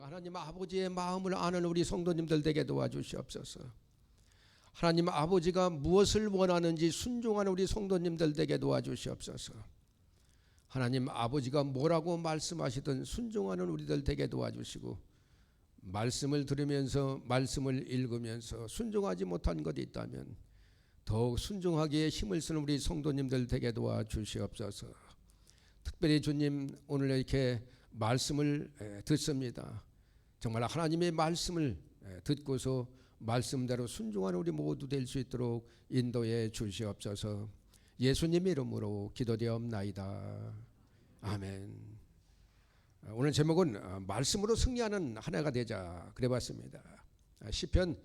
하나님 아버지의 마음을 아는 우리 성도님들 되게 도와주시옵소서. 하나님 아버지가 무엇을 원하는지 순종하는 우리 성도님들 되게 도와주시옵소서. 하나님 아버지가 뭐라고 말씀하시든 순종하는 우리들 되게 도와주시고, 말씀을 들으면서 말씀을 읽으면서 순종하지 못한 것이 있다면 더욱 순종하기에 힘을 쓰는 우리 성도님들 되게 도와주시옵소서. 특별히 주님, 오늘 이렇게 말씀을 듣습니다. 정말 하나님의 말씀을 듣고서 말씀대로 순종하는 우리 모두 될 수 있도록 인도해 주시옵소서. 예수님 이름으로 기도되옵나이다. 아멘. 오늘 제목은 말씀으로 승리하는 한 해가 되자 그래봤습니다. 시편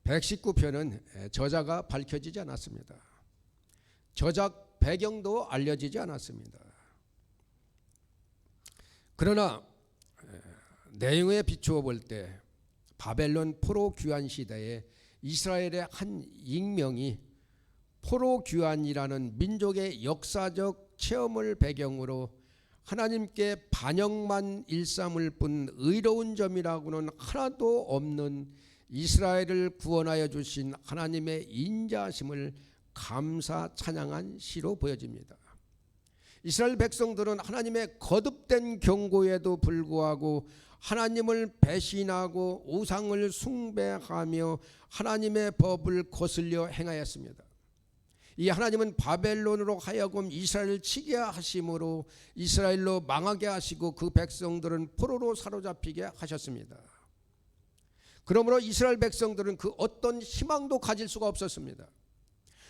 119편은 저자가 밝혀지지 않았습니다. 저작 배경도 알려지지 않았습니다. 그러나 내용에 비추어 볼 때 바벨론 포로 귀환 시대에 이스라엘의 한 익명이 포로 귀환이라는 민족의 역사적 체험을 배경으로 하나님께 반역만 일삼을 뿐 의로운 점이라고는 하나도 없는 이스라엘을 구원하여 주신 하나님의 인자심을 감사 찬양한 시로 보여집니다. 이스라엘 백성들은 하나님의 거듭된 경고에도 불구하고 하나님을 배신하고 우상을 숭배하며 하나님의 법을 거슬려 행하였습니다. 이 하나님은 바벨론으로 하여금 이스라엘을 치게 하심으로 이스라엘로 망하게 하시고 그 백성들은 포로로 사로잡히게 하셨습니다. 그러므로 이스라엘 백성들은 그 어떤 희망도 가질 수가 없었습니다.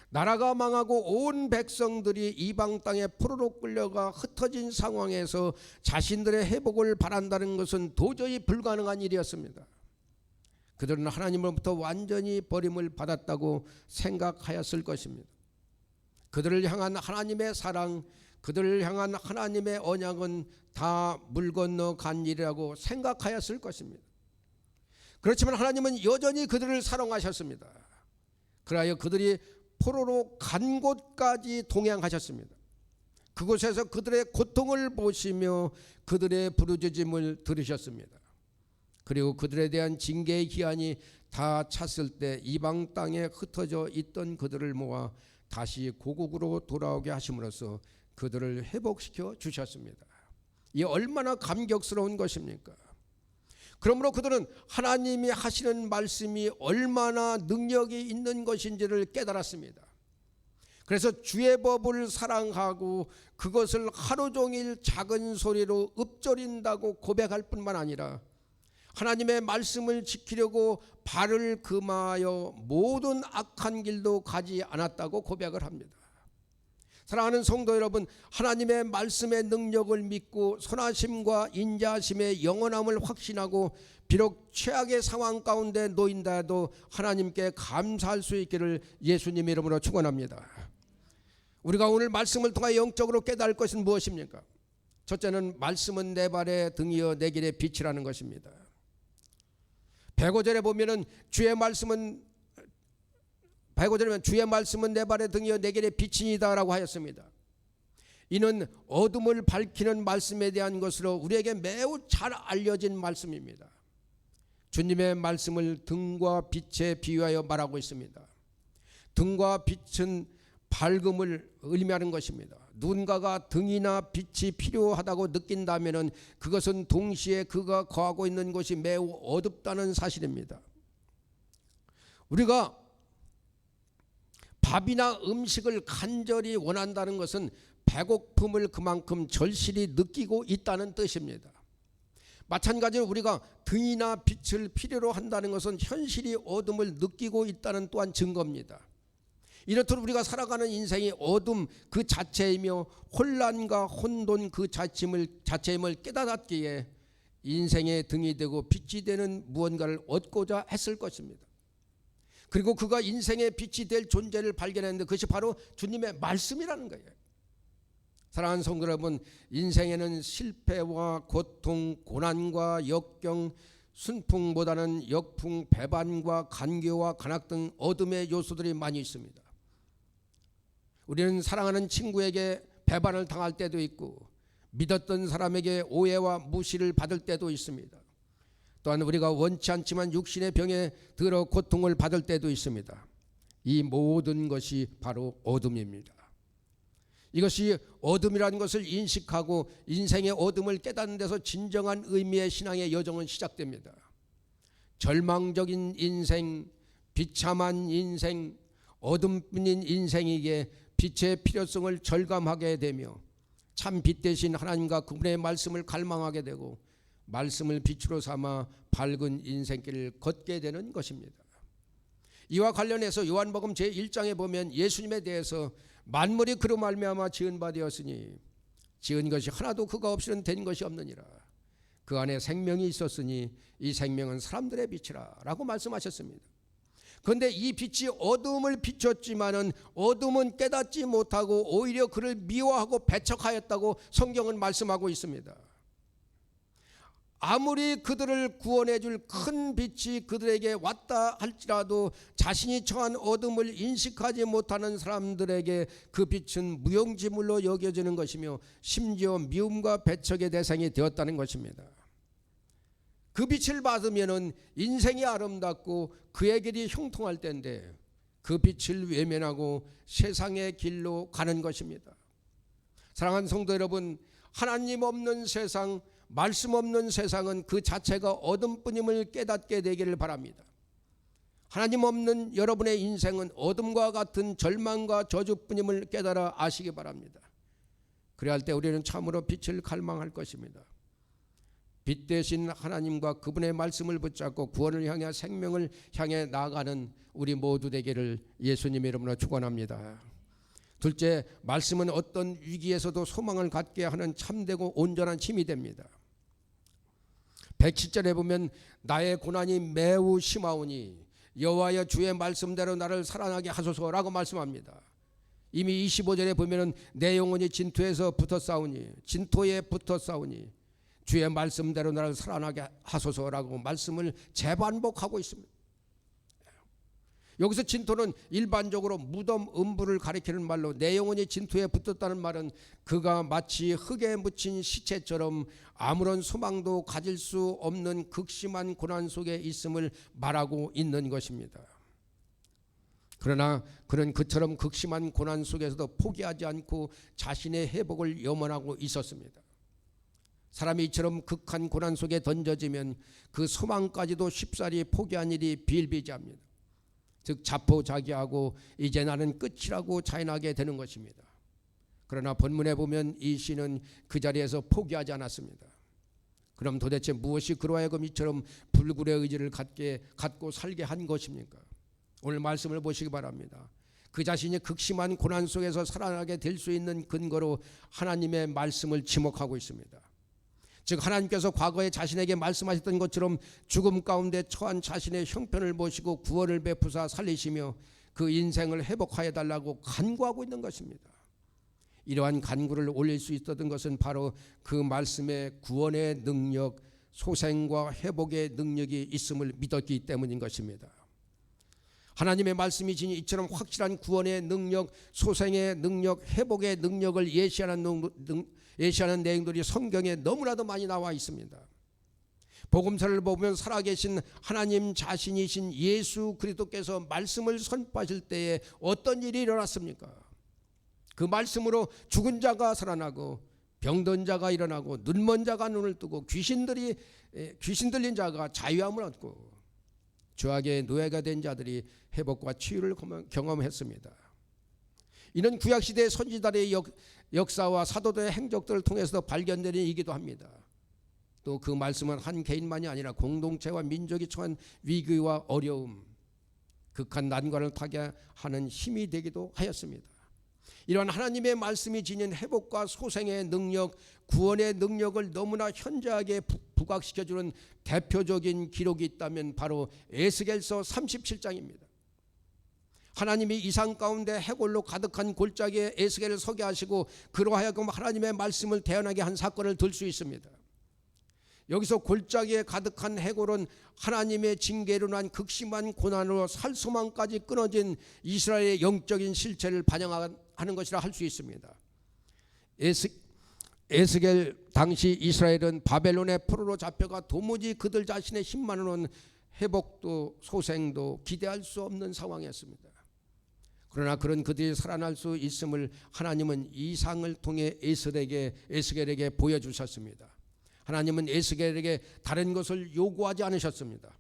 나라가 망하고 온 백성들이 이방 땅에 포로로 끌려가 흩어진 상황에서 자신들의 회복을 바란다는 것은 도저히 불가능한 일이었습니다. 그들은 하나님으로부터 완전히 버림을 받았다고 생각하였을 것입니다. 그들을 향한 하나님의 사랑, 그들을 향한 하나님의 언약은 다 물 건너 간 일이라고 생각하였을 것입니다. 그렇지만 하나님은 여전히 그들을 사랑하셨습니다. 그러하여 그들이 포로로 간 곳까지 동행하셨습니다. 그곳에서 그들의 고통을 보시며 그들의 부르짖음을 들으셨습니다. 그리고 그들에 대한 징계의 기한이 다 찼을 때 이방 땅에 흩어져 있던 그들을 모아 다시 고국으로 돌아오게 하심으로써 그들을 회복시켜 주셨습니다. 이 얼마나 감격스러운 것입니까? 그러므로 그들은 하나님이 하시는 말씀이 얼마나 능력이 있는 것인지를 깨달았습니다. 그래서 주의 법을 사랑하고 그것을 하루 종일 작은 소리로 읊조린다고 고백할 뿐만 아니라 하나님의 말씀을 지키려고 발을 금하여 모든 악한 길도 가지 않았다고 고백을 합니다. 사랑하는 성도 여러분, 하나님의 말씀의 능력을 믿고 선하심과 인자심의 영원함을 확신하고 비록 최악의 상황 가운데 놓인다도 하나님께 감사할 수 있기를 예수님 이름으로 축원합니다. 우리가 오늘 말씀을 통하여 영적으로 깨달을 것은 무엇입니까? 첫째는 말씀은 내 발의 등이여 내 길의 빛이라는 것입니다. 105절에 보면은 주의 말씀은 내 발의 등이여 내 길의 빛이니다라고 하였습니다. 이는 어둠을 밝히는 말씀에 대한 것으로 우리에게 매우 잘 알려진 말씀입니다. 주님의 말씀을 등과 빛에 비유하여 말하고 있습니다. 등과 빛은 밝음을 의미하는 것입니다. 누군가가 등이나 빛이 필요하다고 느낀다면 그것은 동시에 그가 거하고 있는 곳이 매우 어둡다는 사실입니다. 우리가 밥이나 음식을 간절히 원한다는 것은 배고픔을 그만큼 절실히 느끼고 있다는 뜻입니다. 마찬가지로 우리가 등이나 빛을 필요로 한다는 것은 현실이 어둠을 느끼고 있다는 또한 증거입니다. 이렇듯 우리가 살아가는 인생이 어둠 그 자체이며 혼란과 혼돈 그 자체임을 깨닫기에 인생의 등이 되고 빛이 되는 무언가를 얻고자 했을 것입니다. 그리고 그가 인생의 빛이 될 존재를 발견했는데 그것이 바로 주님의 말씀이라는 거예요. 사랑하는 성도 여러분, 인생에는 실패와 고통, 고난과 역경, 순풍보다는 역풍, 배반과 간교와 간악 등 어둠의 요소들이 많이 있습니다. 우리는 사랑하는 친구에게 배반을 당할 때도 있고 믿었던 사람에게 오해와 무시를 받을 때도 있습니다. 또한 우리가 원치 않지만 육신의 병에 들어 고통을 받을 때도 있습니다. 이 모든 것이 바로 어둠입니다. 이것이 어둠이라는 것을 인식하고 인생의 어둠을 깨닫는 데서 진정한 의미의 신앙의 여정은 시작됩니다. 절망적인 인생, 비참한 인생, 어둠뿐인 인생에게 빛의 필요성을 절감하게 되며 참 빛 대신 하나님과 그분의 말씀을 갈망하게 되고 말씀을 빛으로 삼아 밝은 인생길을 걷게 되는 것입니다. 이와 관련해서 요한복음 제1장에 보면 예수님에 대해서 만물이 그로 말미암아 지은 바 되었으니 지은 것이 하나도 그가 없이는 된 것이 없느니라. 그 안에 생명이 있었으니 이 생명은 사람들의 빛이라 라고 말씀하셨습니다. 그런데 이 빛이 어둠을 비췄지만은 어둠은 깨닫지 못하고 오히려 그를 미워하고 배척하였다고 성경은 말씀하고 있습니다. 아무리 그들을 구원해 줄 큰 빛이 그들에게 왔다 할지라도 자신이 처한 어둠을 인식하지 못하는 사람들에게 그 빛은 무용지물로 여겨지는 것이며 심지어 미움과 배척의 대상이 되었다는 것입니다. 그 빛을 받으면은 인생이 아름답고 그의 길이 형통할 때인데 그 빛을 외면하고 세상의 길로 가는 것입니다. 사랑하는 성도 여러분, 하나님 없는 세상, 말씀 없는 세상은 그 자체가 어둠뿐임을 깨닫게 되기를 바랍니다. 하나님 없는 여러분의 인생은 어둠과 같은 절망과 저주뿐임을 깨달아 아시기 바랍니다. 그래야 할 때 우리는 참으로 빛을 갈망할 것입니다. 빛 대신 하나님과 그분의 말씀을 붙잡고 구원을 향해 생명을 향해 나아가는 우리 모두 되기를 예수님의 이름으로 축원합니다. 둘째, 말씀은 어떤 위기에서도 소망을 갖게 하는 참되고 온전한 힘이 됩니다. 107절에 보면 나의 고난이 매우 심하오니 여호와여 주의 말씀대로 나를 살아나게 하소서라고 말씀합니다. 이미 25절에 보면 내 영혼이 진토에서 붙어 싸우니 진토에 붙어 싸우니 주의 말씀대로 나를 살아나게 하소서라고 말씀을 재반복하고 있습니다. 여기서 진토는 일반적으로 무덤 음부를 가리키는 말로 내 영혼이 진토에 붙었다는 말은 그가 마치 흙에 묻힌 시체처럼 아무런 소망도 가질 수 없는 극심한 고난 속에 있음을 말하고 있는 것입니다. 그러나 그는 그처럼 극심한 고난 속에서도 포기하지 않고 자신의 회복을 염원하고 있었습니다. 사람이 이처럼 극한 고난 속에 던져지면 그 소망까지도 쉽사리 포기한 일이 비일비재합니다. 즉 자포자기하고 이제 나는 끝이라고 자인하게 되는 것입니다. 그러나 본문에 보면 이 시는 그 자리에서 포기하지 않았습니다. 그럼 도대체 무엇이 그로 하여금 이처럼 불굴의 의지를 갖고 살게 한 것입니까? 오늘 말씀을 보시기 바랍니다. 그 자신이 극심한 고난 속에서 살아나게 될 수 있는 근거로 하나님의 말씀을 지목하고 있습니다. 즉 하나님께서 과거에 자신에게 말씀하셨던 것처럼 죽음 가운데 처한 자신의 형편을 보시고 구원을 베푸사 살리시며 그 인생을 회복하여 달라고 간구하고 있는 것입니다. 이러한 간구를 올릴 수 있었던 것은 바로 그 말씀의 구원의 능력, 소생과 회복의 능력이 있음을 믿었기 때문인 것입니다. 하나님의 말씀이 지닌 이처럼 확실한 구원의 능력, 소생의 능력, 회복의 능력을 예시하는 내용들이 성경에 너무나도 많이 나와 있습니다. 복음서를 보면 살아계신 하나님 자신이신 예수 그리스도께서 말씀을 선포하실 때에 어떤 일이 일어났습니까? 그 말씀으로 죽은 자가 살아나고 병든 자가 일어나고 눈먼 자가 눈을 뜨고 귀신 들린 자가 자유함을 얻고 죄악의 노예가 된 자들이 회복과 치유를 경험했습니다. 이는 구약시대의 선지자들의 역사와 사도들의 행적들을 통해서 발견되는 일이기도 합니다. 또 그 말씀은 한 개인만이 아니라 공동체와 민족이 처한 위기와 어려움, 극한 난관을 타게 하는 힘이 되기도 하였습니다. 이러한 하나님의 말씀이 지닌 회복과 소생의 능력, 구원의 능력을 너무나 현저하게 부각시켜주는 대표적인 기록이 있다면 바로 에스겔서 37장입니다. 하나님이 이상 가운데 해골로 가득한 골짜기에 에스겔을 서게 하시고 그로 하여금 하나님의 말씀을 대언하게 한 사건을 들 수 있습니다. 여기서 골짜기에 가득한 해골은 하나님의 징계로 난 극심한 고난으로 살 소망까지 끊어진 이스라엘의 영적인 실체를 반영하는 것이라 할 수 있습니다. 에스겔 당시 이스라엘은 바벨론의 포로로 잡혀가 도무지 그들 자신의 힘만으로는 회복도 소생도 기대할 수 없는 상황이었습니다. 그러나 그런 그들이 살아날 수 있음을 하나님은 이상을 통해 에스겔에게 보여주셨습니다. 하나님은 에스겔에게 다른 것을 요구하지 않으셨습니다.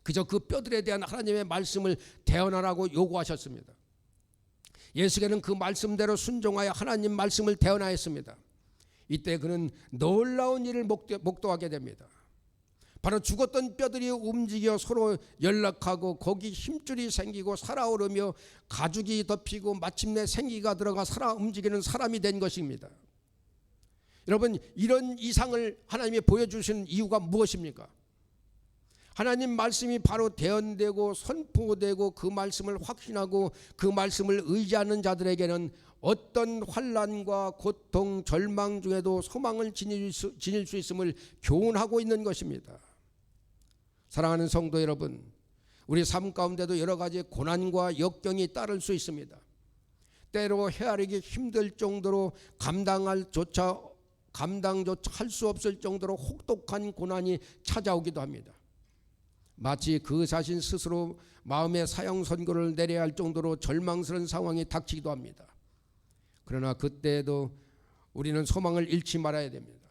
그저 그 뼈들에 대한 하나님의 말씀을 대언하라고 요구하셨습니다. 에스겔은 그 말씀대로 순종하여 하나님 말씀을 대언하였습니다. 이때 그는 놀라운 일을 목도하게 됩니다. 바로 죽었던 뼈들이 움직여 서로 연락하고 거기 힘줄이 생기고 살아오르며 가죽이 덮이고 마침내 생기가 들어가 살아 움직이는 사람이 된 것입니다. 여러분, 이런 이상을 하나님이 보여주시는 이유가 무엇입니까? 하나님 말씀이 바로 대언되고 선포되고 그 말씀을 확신하고 그 말씀을 의지하는 자들에게는 어떤 환난과 고통, 절망 중에도 소망을 지닐 수 있음을 교훈하고 있는 것입니다. 사랑하는 성도 여러분, 우리 삶 가운데도 여러 가지 고난과 역경이 따를 수 있습니다. 때로 헤아리기 힘들 정도로 감당조차 할 수 없을 정도로 혹독한 고난이 찾아오기도 합니다. 마치 그 자신 스스로 마음의 사형 선고를 내려야 할 정도로 절망스러운 상황이 닥치기도 합니다. 그러나 그때에도 우리는 소망을 잃지 말아야 됩니다.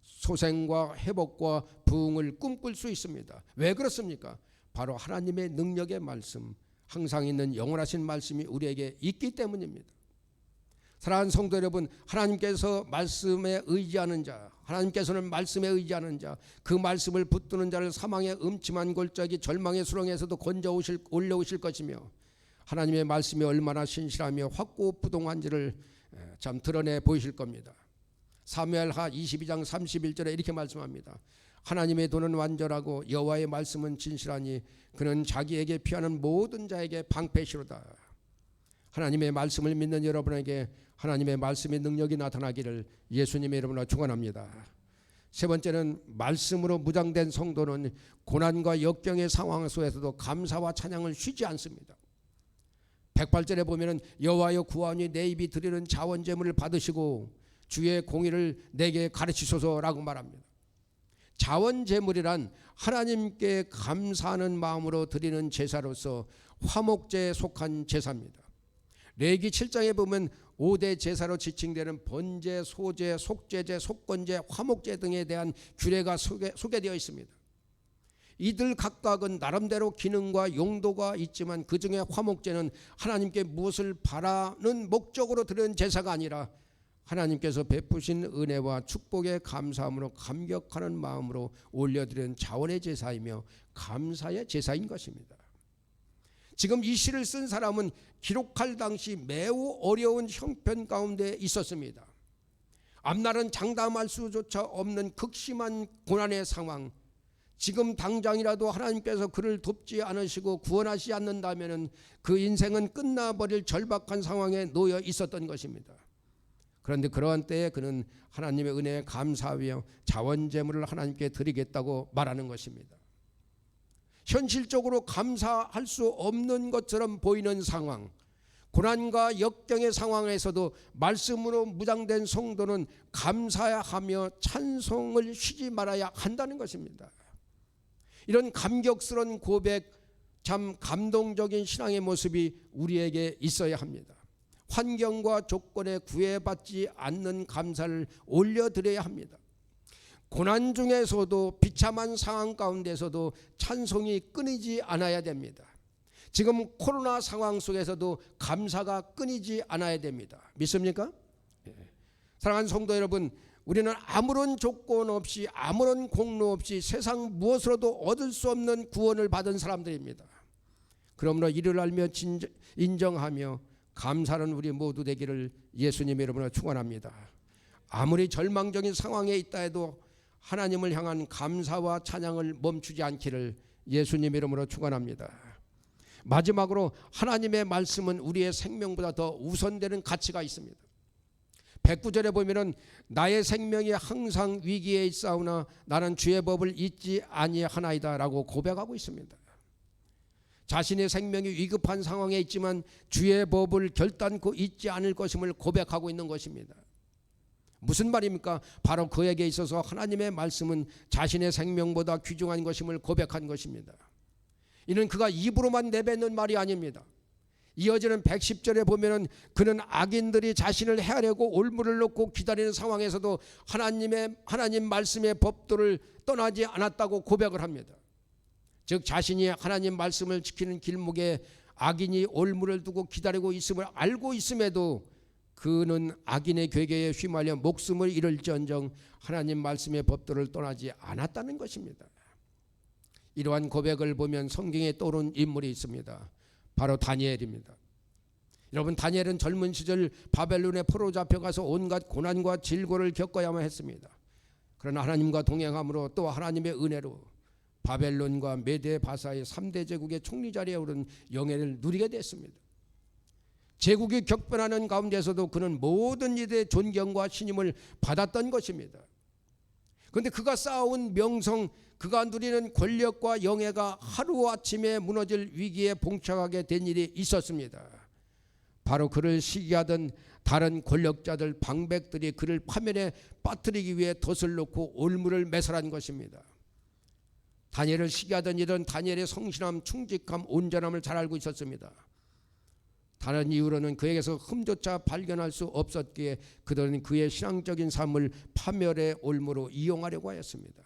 소생과 회복과 부흥을 꿈꿀 수 있습니다. 왜 그렇습니까? 바로 하나님의 능력의 말씀, 항상 있는 영원하신 말씀이 우리에게 있기 때문입니다. 사랑하는 성도 여러분, 하나님께서 말씀에 의지하는 자, 하나님께서는 말씀에 의지하는 자, 그 말씀을 붙드는 자를 사망의 음침한 골짜기 절망의 수렁에서도 올려오실 것이며, 하나님의 말씀이 얼마나 신실하며 확고부동한지를 참 드러내 보이실 겁니다. 사무엘하 22장 31절에 이렇게 말씀합니다. 하나님의 도는 완전하고 여호와의 말씀은 진실하니 그는 자기에게 피하는 모든 자에게 방패시로다. 하나님의 말씀을 믿는 여러분에게 하나님의 말씀의 능력이 나타나기를 예수님의 이름으로 축원합니다. 세 번째는, 말씀으로 무장된 성도는 고난과 역경의 상황 속에서도 감사와 찬양을 쉬지 않습니다. 108절에 보면은 여호와여 구하오니 내 입이 드리는 자원 제물을 받으시고 주의 공의를 내게 가르치소서라고 말합니다. 자원 제물이란 하나님께 감사하는 마음으로 드리는 제사로서 화목제에 속한 제사입니다. 레위기 7장에 보면 5대 제사로 지칭되는 번제, 소제, 속죄제, 속건제, 화목제 등에 대한 규례가 소개되어 있습니다. 이들 각각은 나름대로 기능과 용도가 있지만 그 중에 화목제는 하나님께 무엇을 바라는 목적으로 드리는 제사가 아니라 하나님께서 베푸신 은혜와 축복에 감사함으로 감격하는 마음으로 올려드리는 자원의 제사이며 감사의 제사인 것입니다. 지금 이 시를 쓴 사람은 기록할 당시 매우 어려운 형편 가운데 있었습니다. 앞날은 장담할 수조차 없는 극심한 고난의 상황, 지금 당장이라도 하나님께서 그를 돕지 않으시고 구원하시지 않는다면 그 인생은 끝나버릴 절박한 상황에 놓여 있었던 것입니다. 그런데 그러한 때에 그는 하나님의 은혜에 감사하며 자원제물을 하나님께 드리겠다고 말하는 것입니다. 현실적으로 감사할 수 없는 것처럼 보이는 상황, 고난과 역경의 상황에서도 말씀으로 무장된 성도는 감사하며 찬송을 쉬지 말아야 한다는 것입니다. 이런 감격스러운 고백, 참 감동적인 신앙의 모습이 우리에게 있어야 합니다. 환경과 조건에 구애받지 않는 감사를 올려드려야 합니다. 고난 중에서도 비참한 상황 가운데서도 찬송이 끊이지 않아야 됩니다. 지금 코로나 상황 속에서도 감사가 끊이지 않아야 됩니다. 믿습니까? 사랑하는 성도 여러분, 우리는 아무런 조건 없이 아무런 공로 없이 세상 무엇으로도 얻을 수 없는 구원을 받은 사람들입니다. 그러므로 이를 알며 인정하며 감사는 우리 모두 되기를 예수님의 이름으로 축원합니다. 아무리 절망적인 상황에 있다 해도 하나님을 향한 감사와 찬양을 멈추지 않기를 예수님의 이름으로 축원합니다. 마지막으로 하나님의 말씀은 우리의 생명보다 더 우선되는 가치가 있습니다. 109절에 보면은 나의 생명이 항상 위기에 있사오나 나는 주의 법을 잊지 아니하나이다 라고 고백하고 있습니다. 자신의 생명이 위급한 상황에 있지만 주의 법을 결단코 잊지 않을 것임을 고백하고 있는 것입니다. 무슨 말입니까? 바로 그에게 있어서 하나님의 말씀은 자신의 생명보다 귀중한 것임을 고백한 것입니다. 이는 그가 입으로만 내뱉는 말이 아닙니다. 이어지는 110절에 보면은 그는 악인들이 자신을 해하려고 올무를 놓고 기다리는 상황에서도 하나님 말씀의 법도를 떠나지 않았다고 고백을 합니다. 즉 자신이 하나님 말씀을 지키는 길목에 악인이 올무를 두고 기다리고 있음을 알고 있음에도 그는 악인의 괴계에 휘말려 목숨을 잃을지언정 하나님 말씀의 법도를 떠나지 않았다는 것입니다. 이러한 고백을 보면 성경에 떠오른 인물이 있습니다. 바로 다니엘입니다. 여러분, 다니엘은 젊은 시절 바벨론에 포로 잡혀가서 온갖 고난과 질고를 겪어야만 했습니다. 그러나 하나님과 동행함으로 또 하나님의 은혜로 바벨론과 메데 바사의 3대 제국의 총리 자리에 오른 영예를 누리게 됐습니다. 제국이 격변하는 가운데서도 그는 모든 이들의 존경과 신임을 받았던 것입니다. 그런데 그가 쌓아온 명성, 그가 누리는 권력과 영예가 하루아침에 무너질 위기에 봉착하게 된 일이 있었습니다. 바로 그를 시기하던 다른 권력자들, 방백들이 그를 파멸에 빠뜨리기 위해 덫을 놓고 올무를 매설한 것입니다. 다니엘을 시기하던 이들은 다니엘의 성실함, 충직함, 온전함을 잘 알고 있었습니다. 다른 이유로는 그에게서 흠조차 발견할 수 없었기에 그들은 그의 신앙적인 삶을 파멸의 올무로 이용하려고 하였습니다.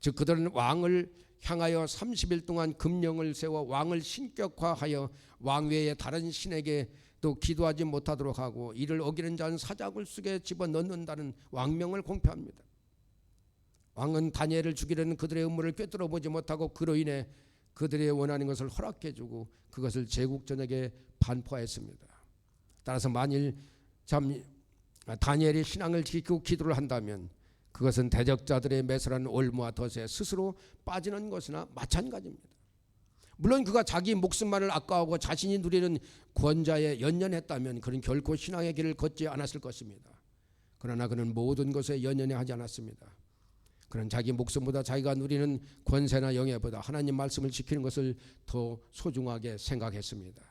즉 그들은 왕을 향하여 30일 동안 금령을 세워 왕을 신격화하여 왕외의 다른 신에게 또 기도하지 못하도록 하고 이를 어기는 자는 사자굴 속에 집어넣는다는 왕명을 공표합니다. 왕은 다니엘을 죽이려는 그들의 음모를 꿰뚫어 보지 못하고 그로 인해 그들의 원하는 것을 허락해 주고 그것을 제국 전역에 반포하였습니다. 따라서 만일 다니엘이 신앙을 지키고 기도를 한다면 그것은 대적자들의 매설한 올무와 덫에 스스로 빠지는 것이나 마찬가지입니다. 물론 그가 자기 목숨만을 아까워하고 자신이 누리는 권좌에 연연했다면 그는 결코 신앙의 길을 걷지 않았을 것입니다. 그러나 그는 모든 것에 연연하지 않았습니다. 그는 자기 목숨보다 자기가 누리는 권세나 영예보다 하나님 말씀을 지키는 것을 더 소중하게 생각했습니다.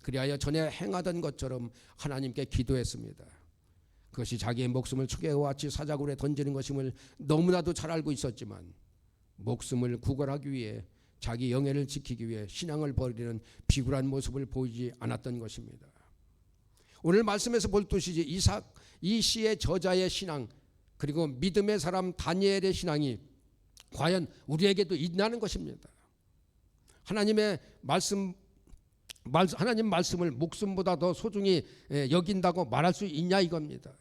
그리하여 전에 행하던 것처럼 하나님께 기도했습니다. 그것이 자기의 목숨을 추계와 같이 사자굴에 던지는 것임을 너무나도 잘 알고 있었지만 목숨을 구걸하기 위해 자기 영예를 지키기 위해 신앙을 버리는 비굴한 모습을 보이지 않았던 것입니다. 오늘 말씀에서 볼 것이지 이 시의 저자의 신앙 그리고 믿음의 사람 다니엘의 신앙이 과연 우리에게도 있냐는 것입니다. 하나님 말씀을 목숨보다 더 소중히 여긴다고 말할 수 있냐 이겁니다.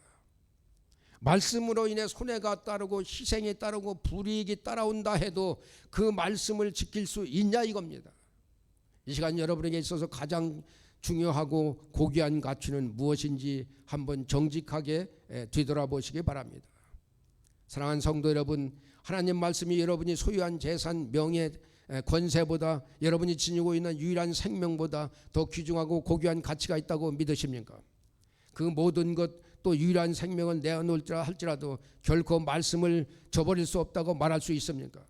말씀으로 인해 손해가 따르고 희생이 따르고 불이익이 따라온다 해도 그 말씀을 지킬 수 있냐 이겁니다. 이 시간 여러분에게 있어서 가장 중요하고 고귀한 가치는 무엇인지 한번 정직하게 뒤돌아보시기 바랍니다. 사랑하는 성도 여러분, 하나님 말씀이 여러분이 소유한 재산, 명예, 권세보다 여러분이 지니고 있는 유일한 생명보다 더 귀중하고 고귀한 가치가 있다고 믿으십니까? 그 모든 것 또 유일한 생명을 내어놓을지라 할지라도 결코 말씀을 저버릴 수 없다고 말할 수 있습니까?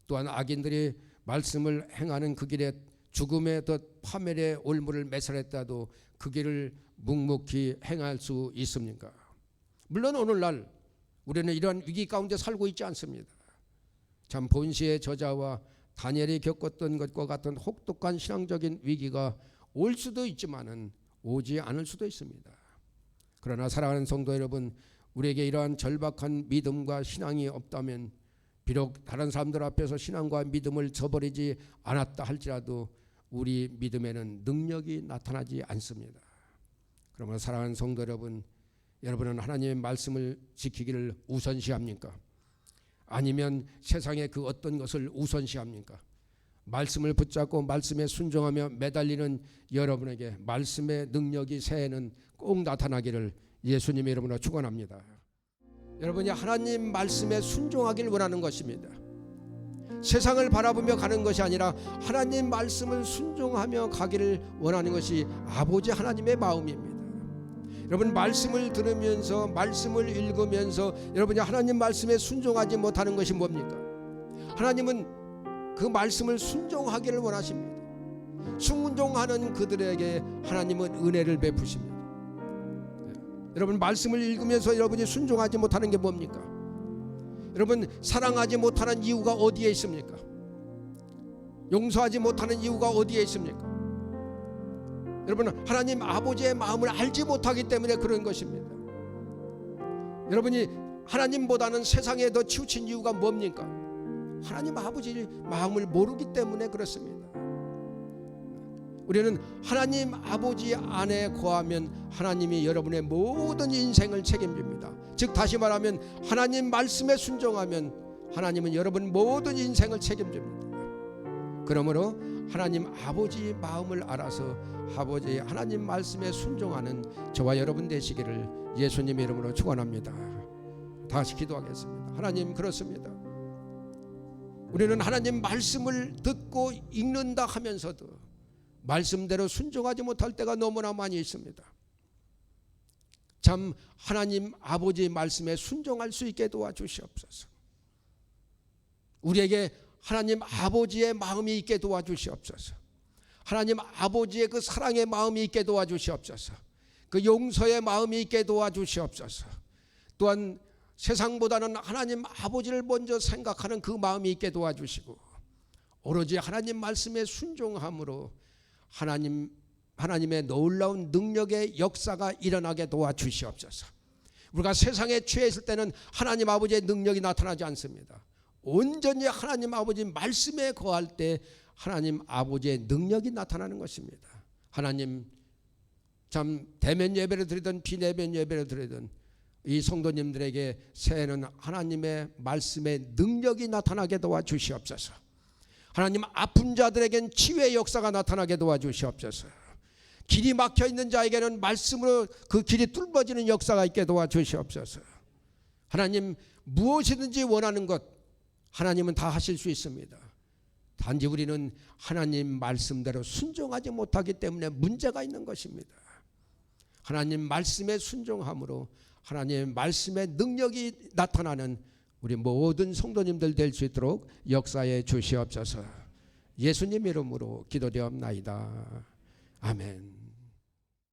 또한 악인들이 말씀을 행하는 그 길에 죽음의 덫 파멸의 올무를 매설했다도 그 길을 묵묵히 행할 수 있습니까? 물론 오늘날 우리는 이러한 위기 가운데 살고 있지 않습니다. 참 본시의 저자와 다니엘이 겪었던 것과 같은 혹독한 신앙적인 위기가 올 수도 있지만은 오지 않을 수도 있습니다. 그러나 사랑하는 성도 여러분, 우리에게 이러한 절박한 믿음과 신앙이 없다면 비록 다른 사람들 앞에서 신앙과 믿음을 저버리지 않았다 할지라도 우리 믿음에는 능력이 나타나지 않습니다. 그러므로 사랑하는 성도 여러분, 여러분은 하나님의 말씀을 지키기를 우선시합니까? 아니면 세상의 그 어떤 것을 우선시합니까? 말씀을 붙잡고 말씀에 순종하며 매달리는 여러분에게 말씀의 능력이 새해는 꼭 나타나기를 예수님의 이름으로 축원합니다. 여러분이 하나님 말씀에 순종하길 원하는 것입니다. 세상을 바라보며 가는 것이 아니라 하나님 말씀을 순종하며 가기를 원하는 것이 아버지 하나님의 마음입니다. 여러분, 말씀을 들으면서 말씀을 읽으면서 여러분이 하나님 말씀에 순종하지 못하는 것이 뭡니까? 하나님은 그 말씀을 순종하기를 원하십니다. 순종하는 그들에게 하나님은 은혜를 베푸십니다. 여러분 말씀을 읽으면서 여러분이 순종하지 못하는 게 뭡니까? 여러분 사랑하지 못하는 이유가 어디에 있습니까? 용서하지 못하는 이유가 어디에 있습니까? 여러분 하나님 아버지의 마음을 알지 못하기 때문에 그런 것입니다. 여러분이 하나님보다는 세상에 더 치우친 이유가 뭡니까? 하나님 아버지의 마음을 모르기 때문에 그렇습니다. 우리는 하나님 아버지 안에 거하면 하나님이 여러분의 모든 인생을 책임집니다. 즉 다시 말하면 하나님 말씀에 순종하면 하나님은 여러분 모든 인생을 책임집니다. 그러므로 하나님 아버지의 마음을 알아서 아버지 하나님 말씀에 순종하는 저와 여러분 되시기를 예수님의 이름으로 축원합니다. 다시 기도하겠습니다. 하나님 그렇습니다. 우리는 하나님 말씀을 듣고 읽는다 하면서도 말씀대로 순종하지 못할 때가 너무나 많이 있습니다. 참 하나님 아버지의 말씀에 순종할 수 있게 도와주시옵소서. 우리에게 하나님 아버지의 마음이 있게 도와주시옵소서. 하나님 아버지의 그 사랑의 마음이 있게 도와주시옵소서. 그 용서의 마음이 있게 도와주시옵소서. 또한 세상보다는 하나님 아버지를 먼저 생각하는 그 마음이 있게 도와주시고 오로지 하나님 말씀에 순종함으로 하나님의 놀라운 능력의 역사가 일어나게 도와주시옵소서. 우리가 세상에 취해 있을 때는 하나님 아버지의 능력이 나타나지 않습니다. 온전히 하나님 아버지 말씀에 거할 때 하나님 아버지의 능력이 나타나는 것입니다. 하나님 참 대면 예배를 드리든 비대면 예배를 드리든 이 성도님들에게 새해는 하나님의 말씀의 능력이 나타나게 도와주시옵소서. 하나님 아픈 자들에겐 치유의 역사가 나타나게 도와주시옵소서. 길이 막혀있는 자에게는 말씀으로 그 길이 뚫어지는 역사가 있게 도와주시옵소서. 하나님 무엇이든지 원하는 것 하나님은 다 하실 수 있습니다. 단지 우리는 하나님 말씀대로 순종하지 못하기 때문에 문제가 있는 것입니다. 하나님 말씀에 순종함으로 하나님의 말씀의 능력이 나타나는 우리 모든 성도님들 될 수 있도록 역사해 주시옵소서. 예수님 이름으로 기도드리옵나이다. 아멘.